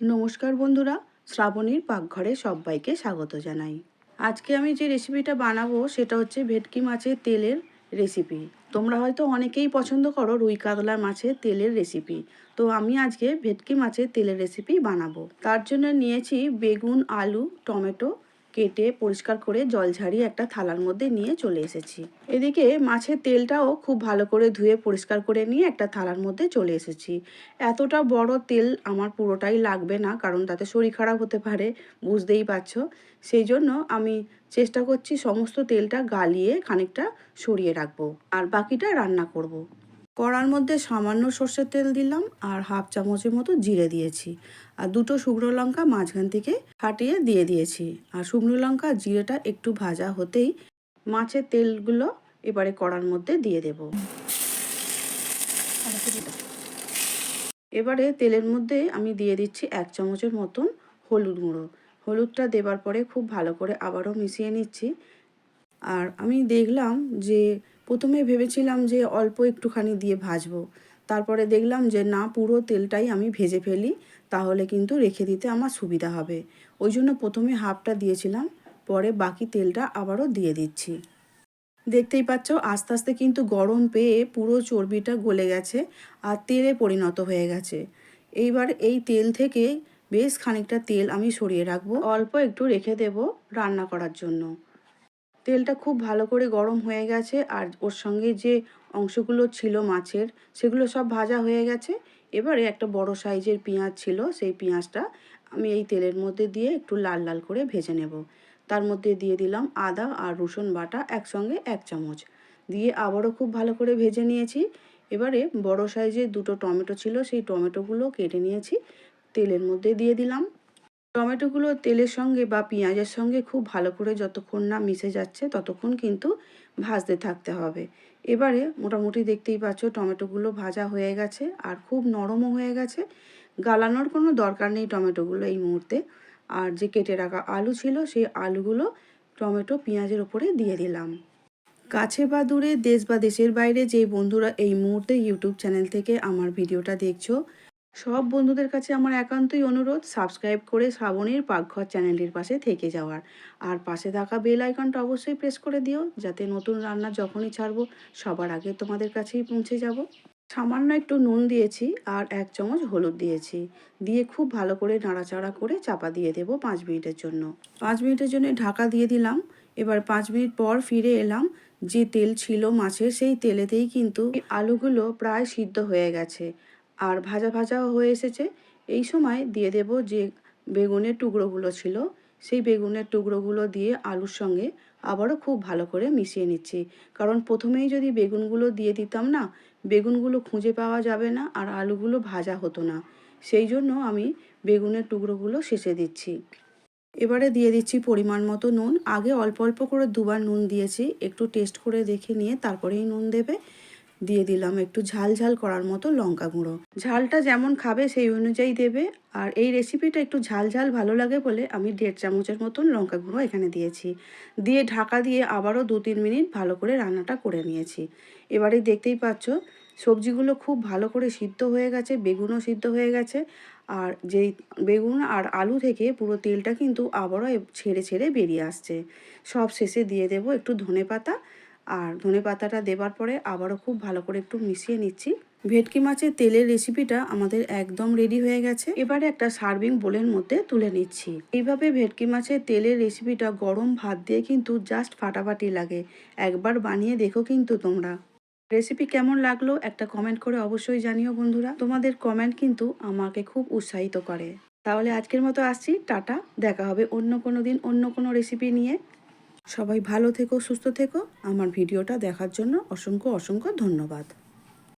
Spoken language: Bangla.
নমস্কার বন্ধুরা, শ্রাবণীর পাকঘরে সবাইকে স্বাগত জানাই। আজকে আমি যে রেসিপিটা বানাবো সেটা হচ্ছে ভেটকি মাছের তেলের রেসিপি। তোমরা হয়তো অনেকেই পছন্দ করো রুই কাতলা মাছের তেলের রেসিপি। তো আমি আজকে ভেটকি মাছের তেলের রেসিপি বানাবো। তার জন্য নিয়েছি বেগুন, আলু, টমেটো কেটে পরিষ্কার করে জল ঝারিয়ে একটা থালার মধ্যে নিয়ে চলে এসেছি। এদিকে মাছের তেলটাও খুব ভালো করে ধুয়ে পরিষ্কার করে নিয়ে একটা থালার মধ্যে চলে এসেছি। এতটা বড় তেল আমার পুরোটাই লাগবে না, কারণ তাতে শরীর খারাপ হতে পারে, বুঝতেই পারছো। সেই জন্য আমি চেষ্টা করছি সমস্ত তেলটা গালিয়ে খানিকটা সরিয়ে রাখবো, আর বাকিটা রান্না করব। কড়ার মধ্যে সামান্য সর্ষের তেল দিলাম আর হাফ চামচের মতো জিরে দিয়েছি, আর দুটো শুকনো লঙ্কা মাঝখান থেকে ফাটিয়ে দিয়ে দিয়েছি। আর শুকনো লঙ্কা জিরেটা একটু ভাজা হতেই মাছের তেলগুলো এবারে কড়ার মধ্যে দিয়ে দেব। এবারে তেলের মধ্যে আমি দিয়ে দিচ্ছি 1 চামচের মতন হলুদ গুঁড়ো। হলুদটা দেবার পরে খুব ভালো করে আবারও মিশিয়ে নিচ্ছি। আর আমি দেখলাম যে প্রথমে ভেবেছিলাম যে অল্প একটুখানি দিয়ে ভাজবো, তারপরে দেখলাম যে না, পুরো তেলটাই আমি ভেজে ফেলি, তাহলে কিন্তু রেখে দিতে আমার সুবিধা হবে। ওই জন্য প্রথমে হাফটা দিয়েছিলাম, পরে বাকি তেলটা আবারও দিয়ে দিচ্ছি। দেখতেই পাচ্ছ আস্তে আস্তে কিন্তু গরম পেয়ে পুরো চর্বিটা গলে গেছে আর তেলে পরিণত হয়ে গেছে। এইবার এই তেল থেকে বেশ খানিকটা তেল আমি সরিয়ে রাখবো, অল্প একটু রেখে দেব রান্না করার জন্য। তেলটা খুব ভালো করে গরম হয়ে গেছে আর ওর সঙ্গে যে অংশগুলো ছিল মাছের, সেগুলো সব ভাজা হয়ে গেছে। এবারে একটা বড় সাইজের পেঁয়াজ ছিল, সেই পেঁয়াজটা আমি এই তেলের মধ্যে দিয়ে একটু লাল লাল করে ভেজে নেব। তার মধ্যে দিয়ে দিলাম আদা আর রসুন বাটা একসঙ্গে 1 চামচ দিয়ে আবারও খুব ভালো করে ভেজে নিয়েছি। এবারে বড় সাইজের দুটো টমেটো ছিল, সেই টমেটোগুলো কেটে নিয়েছি, তেলের মধ্যে দিয়ে দিলাম। টমেটোগুলো তেলের সঙ্গে বা পেঁয়াজের সঙ্গে খুব ভালো করে যতক্ষণ না মিশে যাচ্ছে ততক্ষণ কিন্তু ভাজতে থাকতে হবে। এবারে মোটামুটি দেখতেই পাচ্ছ টমেটোগুলো ভাজা হয়ে গেছে আর খুব নরমও হয়ে গেছে। গালানোর কোনো দরকার নেই টমেটোগুলো এই মুহূর্তে। আর যে কেটে রাখা আলু ছিল সেই আলুগুলো টমেটো পেঁয়াজের ওপরে দিয়ে দিলাম। কাছে বা দূরে, দেশ বা দেশের বাইরে যে বন্ধুরা এই মুহূর্তে ইউটিউব চ্যানেল থেকে আমার ভিডিওটা দেখছো, সব বন্ধুদের কাছে আমার একান্তই অনুরোধ সাবস্ক্রাইব করে শ্রাবণীর পাকঘর চ্যানেলটির পাশে থেকে যাওয়ার। আর পাশে থাকা বেল আইকনটা অবশ্যই প্রেস করে দিও, যাতে নতুন রান্না যখনই ছাড়বো সবার আগে তোমাদের কাছেই পৌঁছে যাব। সামান্য একটু নুন দিয়েছি আর 1 চামচ হলুদ দিয়েছি, দিয়ে খুব ভালো করে নাড়াচাড়া করে চাপা দিয়ে দেবো 5 মিনিটের জন্য। 5 মিনিটের জন্য ঢাকা দিয়ে দিলাম। এবার 5 মিনিট পর ফিরে এলাম। যে তেল ছিল মাছের, সেই তেলেতেই কিন্তু আলুগুলো প্রায় সিদ্ধ হয়ে গেছে আর ভাজা ভাজাও হয়ে এসেছে। এই সময় দিয়ে দেব যে বেগুনের টুকরোগুলো ছিল, সেই বেগুনের টুকরোগুলো দিয়ে আলুর সঙ্গে আবারও খুব ভালো করে মিশিয়ে নিচ্ছি। কারণ প্রথমেই যদি বেগুনগুলো দিয়ে দিতাম না, বেগুনগুলো খুঁজে পাওয়া যাবে না আর আলুগুলো ভাজা হতো না। সেই জন্য আমি বেগুনের টুকরোগুলো শেষে দিচ্ছি। এবারে দিয়ে দিচ্ছি পরিমাণ মতো নুন। আগে অল্প অল্প করে দুবার নুন দিয়েছি, একটু টেস্ট করে দেখে নিয়ে তারপরেই নুন দেবে। দিয়ে দিলাম একটু ঝাল ঝাল করার মতো লঙ্কা গুঁড়ো। ঝালটা যেমন খাবে সেই অনুযায়ী দেবে। আর এই রেসিপিটা একটু ঝাল ঝাল ভালো লাগে বলে আমি 1.5 চামচের মতন লঙ্কা গুঁড়ো এখানে দিয়েছি। দিয়ে ঢাকা দিয়ে আবারও 2-3 মিনিট ভালো করে রান্নাটা করে নিয়েছি। এবারে দেখতেই পাচ্ছ সবজিগুলো খুব ভালো করে সিদ্ধ হয়ে গেছে, বেগুনও সিদ্ধ হয়ে গেছে। আর যেই বেগুন আর আলু থেকে পুরো তেলটা কিন্তু আবারও ছেড়ে ছেড়ে বেরিয়ে আসছে। সব শেষে দিয়ে দেব একটু ধনেপাতা। আর ধনেপাতাটা দেবার পরে আবারও খুব ভালো করে একটু মিশিয়ে নিচ্ছি। ভেটকি মাছের তেলের রেসিপিটা আমাদের একদম রেডি হয়ে গেছে। এবারে একটা সার্ভিং বোলের মধ্যে তুলে নিচ্ছি। এইভাবে ভেটকি মাছের তেলের রেসিপিটা গরম ভাত দিয়ে কিন্তু জাস্ট ফাটাফাটি লাগে। একবার বানিয়ে দেখো কিন্তু তোমরা। রেসিপি কেমন লাগলো একটা কমেন্ট করে অবশ্যই জানিও বন্ধুরা। তোমাদের কমেন্ট কিন্তু আমাকে খুব উৎসাহিত করে। তাহলে আজকের মতো আসছি, টাটা। দেখা হবে অন্য কোনো দিন অন্য কোনো রেসিপি নিয়ে। সবাই ভালো থেকো, সুস্থ থেকো। আমার ভিডিওটা দেখার জন্য অসংখ্য অসংখ্য ধন্যবাদ।